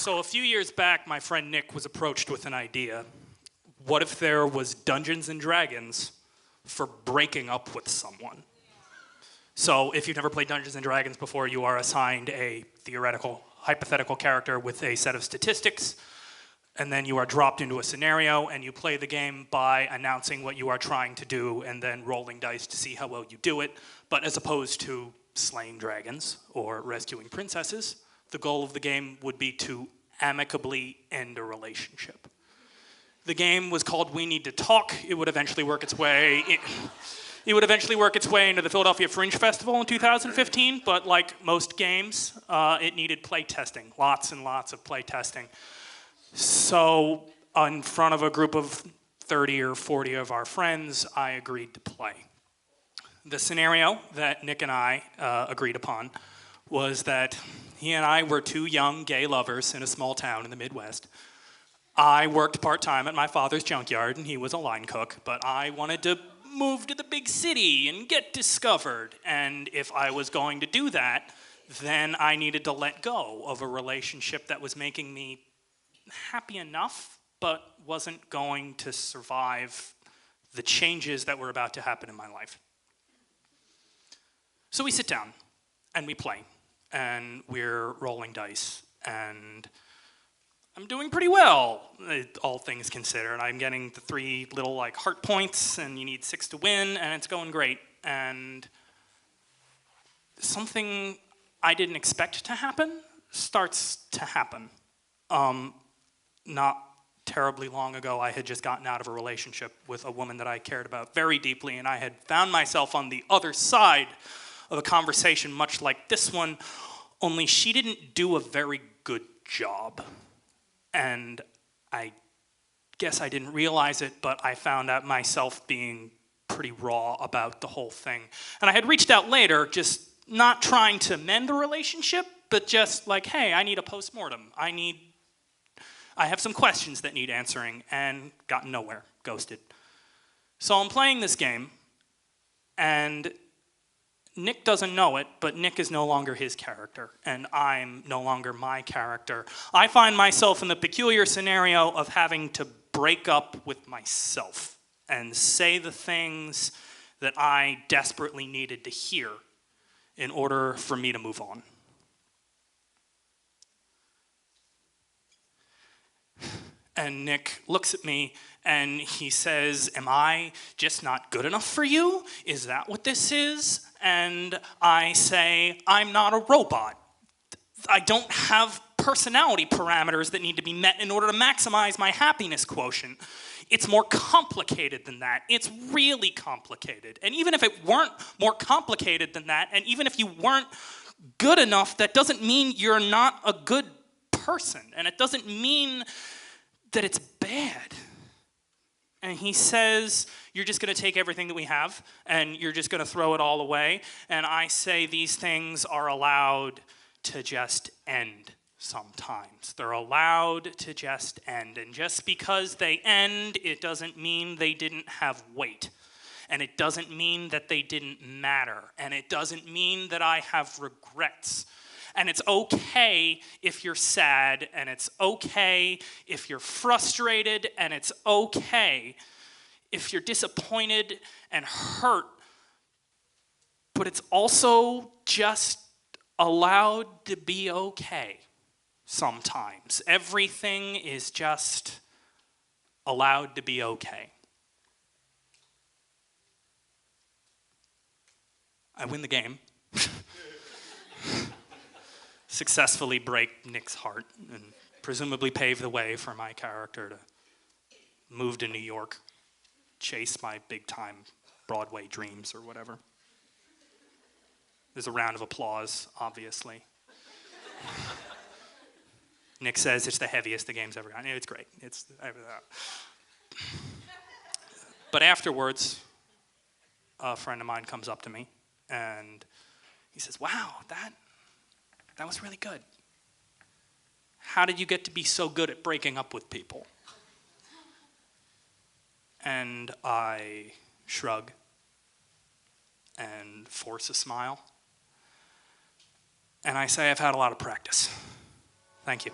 So a few years back, my friend Nick was approached with an idea. What if there was Dungeons and Dragons for breaking up with someone? So if you've never played Dungeons and Dragons before, you are assigned a theoretical, hypothetical character with a set of statistics, and then you are dropped into a scenario, and you play the game by announcing what you are trying to do and then rolling dice to see how well you do it. But as opposed to slaying dragons or rescuing princesses, the goal of the game would be to amicably end a relationship. The game was called We Need to Talk. It would eventually work its way. It would eventually work its way into the Philadelphia Fringe Festival in 2015, but like most games, it needed play testing, lots and lots of play testing. So in front of a group of 30 or 40 of our friends, I agreed to play. The scenario that Nick and I agreed upon was that he and I were two young gay lovers in a small town in the Midwest. I worked part-time at my father's junkyard, and he was a line cook, but I wanted to move to the big city and get discovered. And if I was going to do that, then I needed to let go of a relationship that was making me happy enough, but wasn't going to survive the changes that were about to happen in my life. So we sit down, and we play, and we're rolling dice, and I'm doing pretty well, all things considered. I'm getting the 3 little like heart points, and you need 6 to win, and it's going great. And something I didn't expect to happen starts to happen. Not terribly long ago, I had just gotten out of a relationship with a woman that I cared about very deeply, and I had found myself on the other side of a conversation much like this one, only she didn't do a very good job. And I guess I didn't realize it, but I found out myself being pretty raw about the whole thing. And I had reached out later, just not trying to mend the relationship, but just like, hey, I need a postmortem. I have some questions that need answering, and gotten nowhere, ghosted. So I'm playing this game, and Nick doesn't know it, but Nick is no longer his character, and I'm no longer my character. I find myself in the peculiar scenario of having to break up with myself and say the things that I desperately needed to hear in order for me to move on. And Nick looks at me and he says, am I just not good enough for you? Is that what this is? And I say, I'm not a robot. I don't have personality parameters that need to be met in order to maximize my happiness quotient. It's more complicated than that. It's really complicated. And even if it weren't more complicated than that, and even if you weren't good enough, that doesn't mean you're not a good person. And it doesn't mean that it's bad. And he says, you're just going to take everything that we have, and you're just going to throw it all away. And I say these things are allowed to just end sometimes. They're allowed to just end. And just because they end, it doesn't mean they didn't have weight. And it doesn't mean that they didn't matter. And it doesn't mean that I have regrets. And it's okay if you're sad, and it's okay if you're frustrated, and it's okay if you're disappointed and hurt. But it's also just allowed to be okay sometimes. Everything is just allowed to be okay. I win the game. Successfully break Nick's heart and presumably pave the way for my character to move to New York, chase my big-time Broadway dreams or whatever. There's a round of applause, obviously. Nick says it's the heaviest the game's ever gotten. It's great. But afterwards, a friend of mine comes up to me and he says, wow, that was really good. How did you get to be so good at breaking up with people? And I shrug and force a smile. And I say, I've had a lot of practice. Thank you.